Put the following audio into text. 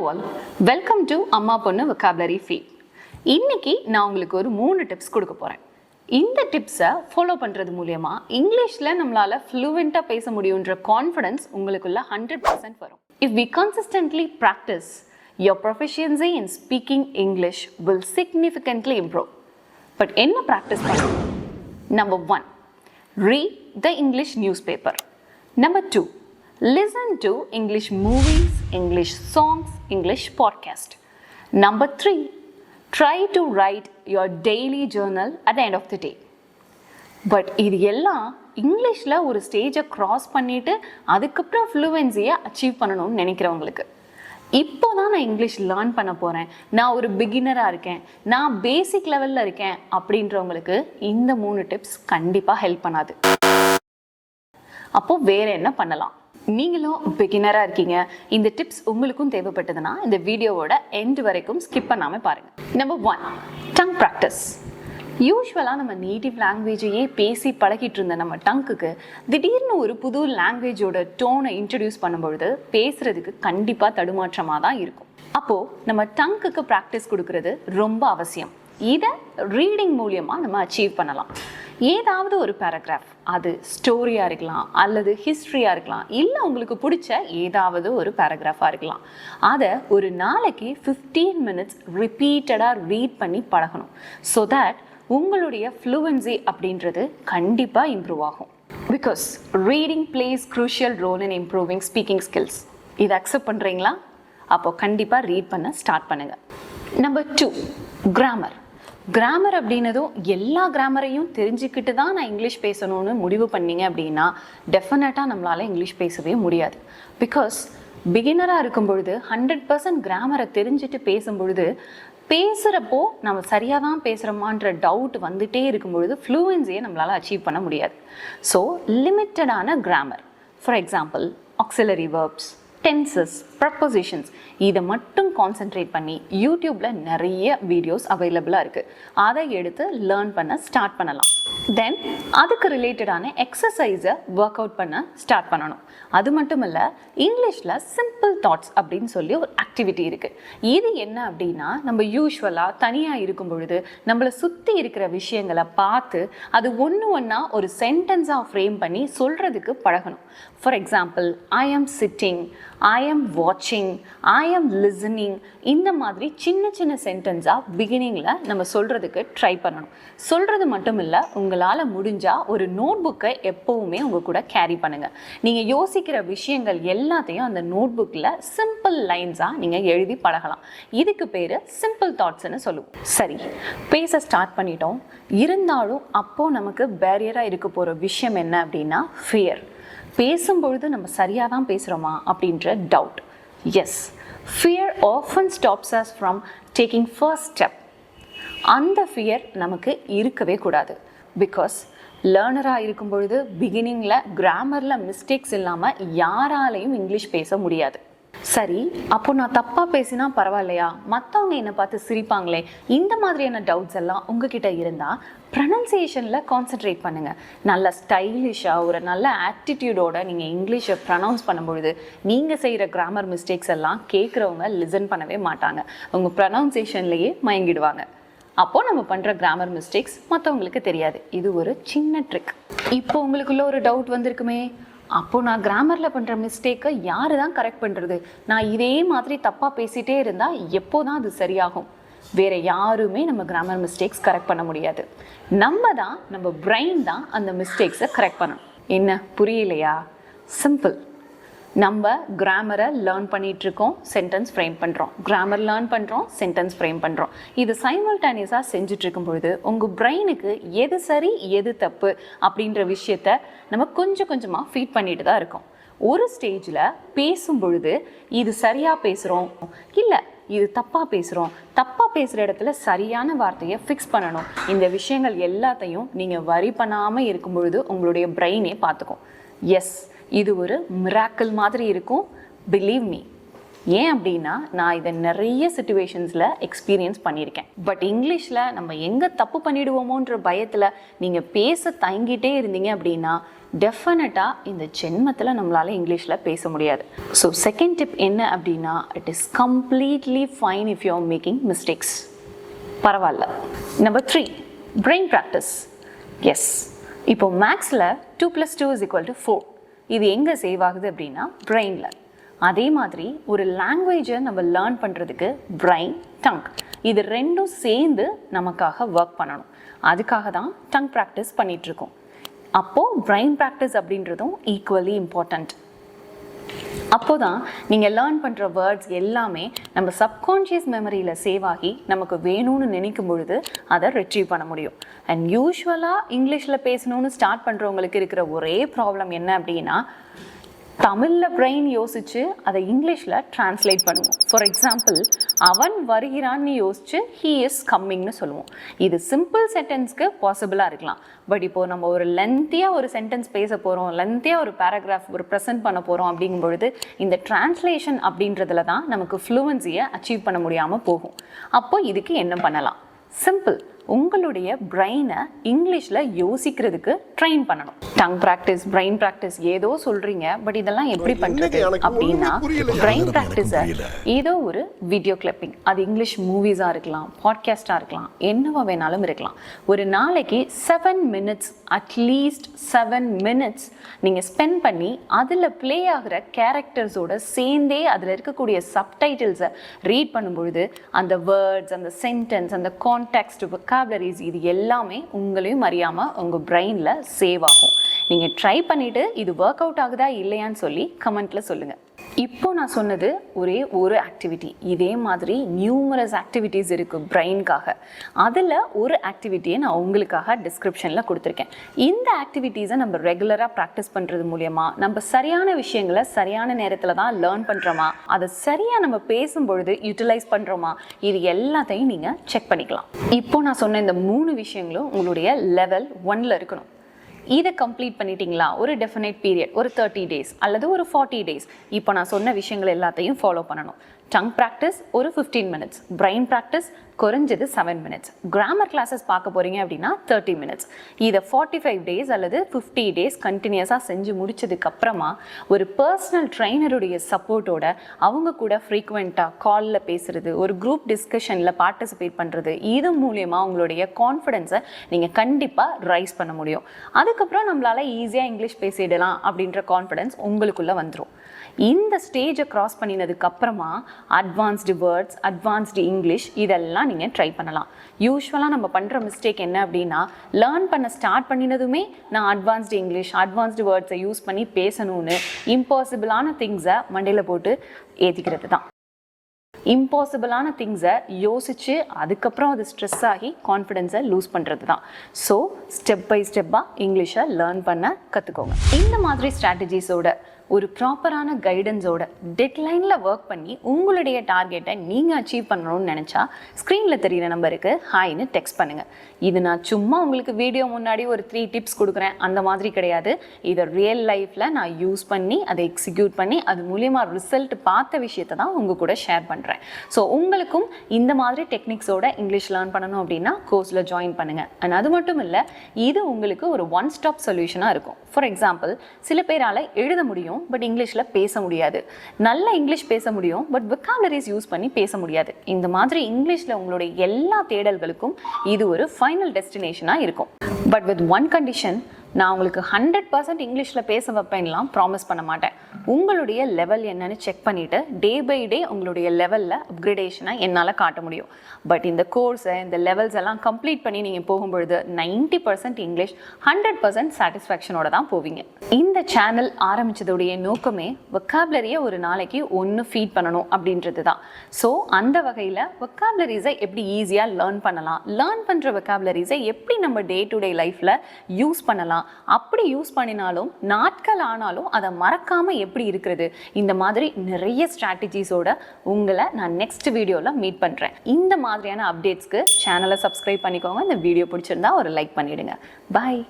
all, welcome to AMMAPONNU-VOCABULARYFEED. இன்னைக்கு நான் உங்களுக்கு ஒரு 3 டிப்ஸ் கொடுக்க போறேன். இந்த டிப்ஸை ஃபாலோ பண்றது மூலமா இங்கிலீஷ்ல நம்மளால ஃப்ளூவெண்டா பேச முடியும்ன்ற கான்ஃபிடன்ஸ் உங்களுக்குள்ள 100% வரும். If we consistently practice, your proficiency in speaking English will significantly improve. But என்ன practice பண்ணணும்? Number 1, read the English newspaper. Number 2, listen to English movies, English songs, English podcast. Number 3, try to write your daily journal at the end of the day. But இது எல்லாம் இங்கிலீஷில் ஒரு ஸ்டேஜை cross பண்ணிவிட்டு அதுக்கப்புறம் ஃப்ளூவென்சியை achieve பண்ணணும்னு நினைக்கிறவங்களுக்கு. இப்போ தான் நான் இங்கிலீஷ் லேர்ன் பண்ண போகிறேன், நான் ஒரு பிகினராக இருக்கேன், நான் பேசிக் லெவலில் இருக்கேன் அப்படின்றவங்களுக்கு இந்த 3 டிப்ஸ் கண்டிப்பாக ஹெல்ப் பண்ணாது. அப்போது வேறு என்ன பண்ணலாம்? நீங்களும் பிகினராக இருக்கீங்க, இந்த டிப்ஸ் உங்களுக்கும் தேவைப்பட்டதுன்னா இந்த வீடியோவோட எண்ட் வரைக்கும் ஸ்கிப் பண்ணாமல் பாருங்கள். Number 1, tongue practice. யூஸ்வலாக நம்ம நேட்டிவ் லாங்குவேஜையே பேசி பழகிட்டு இருந்த நம்ம டங்குக்கு திடீர்னு ஒரு புது லாங்குவேஜோட டோனை இன்ட்ரடியூஸ் பண்ணும்பொழுது பேசுகிறதுக்கு கண்டிப்பாக தடுமாற்றமாக தான் இருக்கும். அப்போது நம்ம டங்குக்கு ப்ராக்டிஸ் கொடுக்கறது ரொம்ப அவசியம். இதை ரீடிங் மூலியமாக நம்ம அச்சீவ் பண்ணலாம். ஏதாவது ஒரு பேராகிராஃப், அது ஸ்டோரியாக இருக்கலாம் அல்லது ஹிஸ்ட்ரியாக இருக்கலாம், இல்லை உங்களுக்கு பிடிச்ச ஏதாவது ஒரு பேராகிராஃபாக இருக்கலாம். அதை ஒரு நாளைக்கு 15 minutes ரிப்பீட்டடாக ரீட் பண்ணி பழகணும். ஸோ தட் உங்களுடைய ஃப்ளூவென்சி அப்படின்றது கண்டிப்பாக இம்ப்ரூவ் ஆகும். Because reading plays crucial role in improving speaking skills. இதை அக்செப்ட் பண்ணுறீங்களா? அப்போது கண்டிப்பாக ரீட் பண்ண ஸ்டார்ட் பண்ணுங்கள். Number 2, grammar. கிராமர் அப்படின்னதும் எல்லா கிராமரையும் தெரிஞ்சுக்கிட்டு தான் நான் இங்கிலீஷ் பேசணும்னு முடிவு பண்ணீங்க அப்படின்னா டெஃபினட்டாக நம்மளால் இங்கிலீஷ் பேசவே முடியாது. பிகாஸ் பிகினராக இருக்கும் பொழுது 100% கிராமரை தெரிஞ்சுட்டு பேசும்பொழுது பேசுகிறப்போ நம்ம சரியாக தான் பேசுகிறோமான்ற டவுட் வந்துகிட்டே இருக்கும் பொழுது ஃப்ளூவென்சியை நம்மளால் அச்சீவ் பண்ண முடியாது. ஸோ லிமிட்டடான grammar, for example auxiliary verbs, tenses, prepositions, இதை மட்டும் கான்சென்ட்ரேட் பண்ணி யூடியூப்பில் நிறைய வீடியோஸ் அவைலபிளாக இருக்குது. அதை எடுத்து லேர்ன் பண்ண ஸ்டார்ட் பண்ணலாம். தென் அதுக்கு ரிலேட்டடான எக்ஸசைஸை ஒர்க் அவுட் பண்ண ஸ்டார்ட் பண்ணணும். அது மட்டும் இல்லை, இங்கிலீஷில் சிம்பிள் தாட்ஸ் அப்படின்னு சொல்லி ஒரு ஆக்டிவிட்டி இருக்குது. இது என்ன அப்படின்னா, நம்ம யூஸ்வலாக தனியாக இருக்கும் பொழுது நம்மளை சுற்றி இருக்கிற விஷயங்களை பார்த்து அது ஒன்று ஒன்றா ஒரு சென்டென்ஸாக ஃப்ரேம் பண்ணி சொல்கிறதுக்கு பழகணும். ஃபார் எக்ஸாம்பிள், ஐ ஆம் சிட்டிங், ஐ ஆம் வாட்சிங், ஐ ஆம் லிசனிங், இந்த மாதிரி சின்ன சின்ன சென்டென்ஸாக பிகினிங்கில் நம்ம சொல்கிறதுக்கு ட்ரை பண்ணணும். சொல்கிறது மட்டும் இல்லை, உங்களால் முடிஞ்சால் ஒரு நோட் புக்கை எப்போவுமே உங்கள் கூட கேரி பண்ணுங்கள். நீங்கள் யோசிக்கிற விஷயங்கள் எல்லாத்தையும் அந்த நோட் புக்கில் சிம்பிள் லைன்ஸாக நீங்கள் எழுதி பழகலாம். இதுக்கு பேர் சிம்பிள் தாட்ஸ்ன்னு சொல்லுவோம். சரி, பேச ஸ்டார்ட் பண்ணிட்டோம். இருந்தாலும் அப்போது நமக்கு பேரியராக இருக்க போகிற விஷயம் என்ன அப்படின்னா ஃபியர். பேசும்பொழுது நம்ம சரியாக தான் பேசுகிறோமா அப்படின்ற doubt. Yes, fear often stops us from taking first step. அந்த ஃபியர் நமக்கு இருக்கவே கூடாது. பிகாஸ் லேர்னராக இருக்கும் பொழுது பிகினிங்கில் கிராமரில் மிஸ்டேக்ஸ் இல்லாமல் யாராலையும் இங்கிலீஷ் பேச முடியாது. சரி, அப்போ நான் தப்பாக பேசினா பரவாயில்லையா, மற்றவங்க என்னை பார்த்து சிரிப்பாங்களே, இந்த மாதிரியான டவுட்ஸ் எல்லாம் உங்ககிட்ட இருந்தால் ப்ரனன்சியேஷனில் கான்சென்ட்ரேட் பண்ணுங்கள். நல்ல ஸ்டைலிஷாக ஒரு நல்ல ஆட்டிடியூடோட நீங்கள் இங்கிலீஷை ப்ரனவுன்ஸ் பண்ணும்பொழுது நீங்கள் செய்கிற கிராமர் மிஸ்டேக்ஸ் எல்லாம் கேட்குறவங்க லிசன் பண்ணவே மாட்டாங்க, உங்கள் ப்ரனவுன்சியேஷன்லேயே மயங்கிடுவாங்க. அப்போது நம்ம பண்ணுற கிராமர் மிஸ்டேக்ஸ் மற்றவங்களுக்கு தெரியாது. இது ஒரு சின்ன ட்ரிக். இப்போ உங்களுக்குள்ள ஒரு டவுட் வந்திருக்குமே, அப்போது நான் கிராமரில் பண்ணுற மிஸ்டேக்கை யார் தான் கரெக்ட் பண்ணுறது? நான் இதே மாதிரி தப்பாக பேசிகிட்டே இருந்தால் எப்போ தான் அது சரியாகும்? வேறு யாருமே நம்ம கிராமர் மிஸ்டேக்ஸ் கரெக்ட் பண்ண முடியாது. நம்ம பிரெயின் தான் அந்த மிஸ்டேக்ஸை கரெக்ட் பண்ணணும். என்ன புரியலையா? சிம்பிள். நம்ம கிராமரை லேர்ன் பண்ணிகிட்ருக்கோம், சென்டென்ஸ் ஃப்ரேம் பண்ணுறோம், கிராமர் லேர்ன் பண்ணுறோம், சென்டென்ஸ் ஃப்ரேம் பண்ணுறோம். இது சைமல்டேனியஸாக செஞ்சுட்ருக்கும் பொழுது உங்கள் பிரெயினுக்கு எது சரி எது தப்பு அப்படின்ற விஷயத்த நம்ம கொஞ்சம் கொஞ்சமாக ஃபீட் பண்ணிட்டு தான் இருக்கோம். ஒரு ஸ்டேஜில் பேசும் பொழுது இது சரியாக பேசுகிறோம், இல்லை இது தப்பாக பேசுகிறோம், தப்பாக பேசுகிற இடத்துல சரியான வார்த்தையை ஃபிக்ஸ் பண்ணணும். இந்த விஷயங்கள் எல்லாத்தையும் நீங்கள் வரி பண்ணாமல் இருக்கும் பொழுது உங்களுடைய பிரெயினே பார்த்துக்கும். எஸ், இது ஒரு மிராக்கிள் மாதிரி இருக்கும், பிலீவ் மீ. ஏன் அப்படின்னா நான் இதை நிறைய சிச்சுவேஷன்ஸில் எக்ஸ்பீரியன்ஸ் பண்ணியிருக்கேன். பட் இங்கிலீஷில் நம்ம எங்கே தப்பு பண்ணிடுவோமோன்ற பயத்தில் நீங்கள் பேச தயங்கிட்டே இருந்தீங்க அப்படின்னா டெஃபினட்டாக இந்த ஜென்மத்தில் நம்மளால் இங்கிலீஷில் பேச முடியாது. ஸோ செகண்ட் டிப் என்ன அப்படின்னா, it is completely fine if you are making mistakes. பரவாயில்ல. Number 3, brain practice. எஸ், இப்போ மேக்ஸில் 2 + 2 = 4. இது எங்கே சேவ் ஆகுது அப்படின்னா பிரெயினில். அதே மாதிரி ஒரு லாங்குவேஜை நம்ம லேர்ன் பண்ணுறதுக்கு பிரெயின், டங் இது ரெண்டும் சேர்ந்து நமக்காக ஒர்க் பண்ணணும். அதுக்காக தான் டங் ப்ராக்டிஸ் பண்ணிகிட்ருக்கோம். அப்போது பிரெயின் ப்ராக்டிஸ் அப்படின்றதும் ஈக்குவலி இம்பார்ட்டண்ட். அப்போ தான் நீங்கள் லேர்ன் பண்ணுற வேர்ட்ஸ் எல்லாமே நம்ம சப்கான்ஷியஸ் மெமரியில் சேவ் ஆகி நமக்கு வேணும்னு நினைக்கும் பொழுது அதை ரிட்ரீவ் பண்ண முடியும். அண்ட் யூஸ்வலாக இங்கிலீஷில் பேசணும்னு ஸ்டார்ட் பண்ணுறவங்களுக்கு இருக்கிற ஒரே ப்ராப்ளம் என்ன அப்படின்னா, தமிழில் பிரெயின் யோசித்து அதை இங்கிலீஷில் ட்ரான்ஸ்லேட் பண்ணுவோம். ஃபார் எக்ஸாம்பிள், அவன் வருகிறான்னு யோசிச்சு ஹீ இஸ் கம்மிங்னு சொல்லுவோம். இது சிம்பிள் சென்டென்ஸ்க்கு பாசிபிளாக இருக்கலாம். பட் இப்போது நம்ம ஒரு லென்த்தியாக ஒரு சென்டென்ஸ் பேச போகிறோம், லென்த்தியாக ஒரு பேராகிராஃப் ஒரு ப்ரெசென்ட் பண்ண போகிறோம் அப்படிங்கும் பொழுது இந்த டிரான்ஸ்லேஷன் அப்படின்றதுல தான் நமக்கு ஃப்ளூவன்சியை அச்சீவ் பண்ண முடியாமல் போகும். அப்போ இதுக்கு என்ன பண்ணலாம்? சிம்பிள், உங்களுடைய பிரெயினை இங்கிலீஷில் யோசிக்கிறதுக்கு ட்ரெயின் பண்ணணும். டங் ப்ராக்டிஸ், பிரெயின் ப்ராக்டிஸ் ஏதோ சொல்கிறீங்க, பட் இதெல்லாம் எப்படி பண்ணுறது அப்படின்னா, பிரெயின் ப்ராக்டிஸை ஏதோ ஒரு வீடியோ கிளிப்பிங், அது இங்கிலீஷ் மூவிஸாக இருக்கலாம், பாட்காஸ்டாக இருக்கலாம், என்னவோ வேணாலும் இருக்கலாம். ஒரு நாளைக்கு 7 மினிட்ஸ், அட்லீஸ்ட் 7 மினிட்ஸ் நீங்கள் ஸ்பெண்ட் பண்ணி அதில் ப்ளே ஆகிற கேரக்டர்ஸோட சேர்ந்தே அதில் இருக்கக்கூடிய சப்டைட்டில்ஸை ரீட் பண்ணும்பொழுது அந்த வேர்ட்ஸ், அந்த சென்டென்ஸ், அந்த கான்டெக்ஸ்ட், vocabularies இது எல்லாமே உங்களையும் அறியாமல் உங்கள் பிரெயினில் சேவ் ஆகும். நீங்கள் ட்ரை பண்ணிவிட்டு இது ஒர்க் அவுட் ஆகுதா இல்லையான்னு சொல்லி கமெண்ட்டில் சொல்லுங்கள். இப்போ நான் சொன்னது ஒரே ஒரு ஆக்டிவிட்டி. இதே மாதிரி நியூமரஸ் ஆக்டிவிட்டீஸ் இருக்குது பிரெயின்காக. அதில் ஒரு ஆக்டிவிட்டியை நான் உங்களுக்காக டிஸ்கிரிப்ஷனில் கொடுத்துருக்கேன். இந்த ஆக்டிவிட்டீஸை நம்ம ரெகுலராக ப்ராக்டிஸ் பண்ணுறது மூலயமா நம்ம சரியான விஷயங்களை சரியான நேரத்தில் தான் லேர்ன் பண்ணுறோமா, அதை சரியாக நம்ம பேசும்பொழுது யூட்டிலைஸ் பண்ணுறோமா, இது எல்லாத்தையும் நீங்கள் செக் பண்ணிக்கலாம். இப்போ நான் சொன்ன இந்த 3 விஷயங்களும் உங்களுடைய லெவல் 1ல் இருக்கணும். இதை கம்ப்ளீட் பண்ணிட்டீங்களா, ஒரு டெஃபினைட் பீரியட், ஒரு 30 டேஸ் அல்லது ஒரு 40 டேஸ், இப்போ நான் சொன்ன விஷயங்கள் எல்லாத்தையும் ஃபாலோ பண்ணணும். டங் ப்ராக்டிஸ் ஒரு 15 மினிட்ஸ், பிரெயின் ப்ராக்டிஸ் குறைஞ்சது 7 மினிட்ஸ், கிராமர் கிளாஸஸ் பார்க்க போகிறீங்க அப்படின்னா 30 மினிட்ஸ். இதை 45 டேஸ் அல்லது 50 டேஸ் கண்டினியூஸாக செஞ்சு முடிச்சதுக்கப்புறமா ஒரு பர்சனல் ட்ரைனருடைய சப்போர்ட்டோட அவங்க கூட ஃப்ரீக்வெண்ட்டாக காலில் பேசுகிறது, ஒரு குரூப் டிஸ்கஷனில் பார்ட்டிசிபேட் பண்ணுறது, இது மூலயமா உங்களுடைய கான்ஃபிடென்ஸை நீங்கள் கண்டிப்பாக ரைஸ் பண்ண முடியும். அதுக்கப்புறம் நம்மளால் ஈஸியாக இங்கிலீஷ் பேசிடலாம் அப்படின்ற கான்ஃபிடென்ஸ் உங்களுக்குள்ளே வந்துடும். இந்த ஸ்டேஜை க்ராஸ் பண்ணினதுக்கப்புறமா அட்வான்ஸ்டு வேர்ட்ஸ், அட்வான்ஸ்டு இங்கிலீஷ் இதெல்லாம் நீங்கள் ட்ரை பண்ணலாம். யூஸ்வலாக நம்ம பண்ணுற மிஸ்டேக் என்ன அப்படின்னா, லேர்ன் பண்ண ஸ்டார்ட் பண்ணினதுமே நான் அட்வான்ஸ்டு இங்கிலீஷ், அட்வான்ஸ்டு வேர்ட்ஸை யூஸ் பண்ணி பேசணும்னு இம்பாசிபிளான திங்ஸை மண்டையில் போட்டு ஏற்றிக்கிறது தான். இம்பாசிபிளான திங்ஸை யோசித்து அதுக்கப்புறம் அது ஸ்ட்ரெஸ் ஆகி கான்ஃபிடென்ஸை லூஸ் பண்ணுறது தான். ஸோ ஸ்டெப் பை ஸ்டெப்பாக இங்கிலீஷை லேர்ன் பண்ண கற்றுக்கோங்க. இந்த மாதிரி ஸ்ட்ராட்டஜிஸோட ஒரு ப்ராப்பரான கைடன்ஸோட டெட்லைனில் ஒர்க் பண்ணி உங்களுடைய டார்கெட்டை நீங்கள் அச்சீவ் பண்ணணும்னு நினச்சா ஸ்க்ரீனில் தெரிகிற நம்பருக்கு ஹாய்னு டெக்ஸ்ட் பண்ணுங்கள். இது நான் சும்மா உங்களுக்கு வீடியோ முன்னாடி ஒரு 3 டிப்ஸ் கொடுக்குறேன் அந்த மாதிரி கிடையாது. இதை ரியல் லைஃப்பில் நான் யூஸ் பண்ணி அதை எக்ஸிக்யூட் பண்ணி அது மூலியமாக ரிசல்ட் பார்த்த விஷயத்தை தான் உங்கள் கூட ஷேர் பண்ணுறேன். ஸோ உங்களுக்கும் இந்த மாதிரி டெக்னிக்ஸோட இங்கிலீஷ் லேர்ன் பண்ணணும் அப்படின்னா கோர்ஸில் ஜாயின் பண்ணுங்கள். அண்ட் அது மட்டும் இல்லை, இது உங்களுக்கு ஒரு ஒன் ஸ்டாப் சொல்யூஷனாக இருக்கும். ஃபார் எக்ஸாம்பிள், சில பேரால் எழுத முடியும் பட் இங்கிலீஷில் பேச முடியாது, நல்ல இங்கிலீஷ் பேச முடியும் பட் vocabularies யூஸ் பண்ணி பேச முடியாது. இந்த மாதிரி இங்கிலீஷில் உங்களுடைய எல்லா தேடல்களுக்கும் இது ஒரு ஃபைனல் டெஸ்டினேஷனாக இருக்கும். பட் வித் ஒன் கண்டிஷன், நான் உங்களுக்கு 100% இங்கிலீஷில் பேச வைப்பேன்லாம் ப்ராமிஸ் பண்ண மாட்டேன். உங்களுடைய லெவல் என்னன்னு செக் பண்ணிவிட்டு டே பை டே உங்களுடைய லெவலில் அப்கிரேடேஷனை என்னால் காட்ட முடியும். பட் இந்த கோர்ஸை, இந்த லெவல்ஸ் எல்லாம் கம்ப்ளீட் பண்ணி நீங்கள் போகும்பொழுது 90% இங்கிலீஷ், 100% சாட்டிஸ்ஃபேக்ஷனோட தான் போவீங்க. இந்த சேனல் ஆரம்பித்ததுடைய நோக்கமே vocabularyயை ஒரு நாளைக்கு 1 ஃபீட் பண்ணணும் அப்படின்றது தான். ஸோ அந்த வகையில் vocabularyஸை எப்படி ஈஸியாக லேர்ன் பண்ணலாம், லேர்ன் பண்ணுற vocabularyஸை எப்படி நம்ம டே டு டே லைஃப்பில் யூஸ் பண்ணலாம், அப்படி யூஸ் பண்ணினாலும் நாட்கள் ஆனாலும் அதை மறக்காம எப்படி இருக்கிறது, இந்த மாதிரி நிறைய ஸ்ட்ராட்டஜிஸோட உங்களை நான் நெக்ஸ்ட் வீடியோவில் மீட் பண்ணுறேன். இந்த மாதிரியான அப்டேட்ஸ்க்கு சேனலை சப்ஸ்கிரைப் பண்ணிக்கோங்க. இந்த வீடியோ பிடிச்சிருந்தா ஒரு லைக் பண்ணிடுங்க. பாய்.